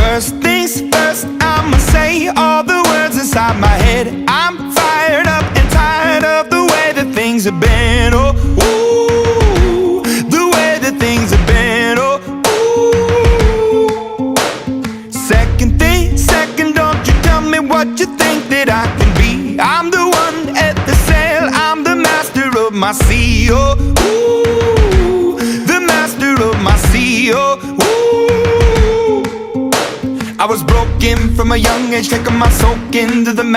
First things first, I'ma say all the words inside my head. I'm fired up and tired of the way that things have been. Oh, ooh, the way that things have been. Oh, ooh. Second thing, second, don't you tell me what you think that I can be. I'm the one at the sail, I'm the master of my sea. Oh, ooh, the master of my sea. Oh, ooh. I was broken from a young age, taking my soak into the master.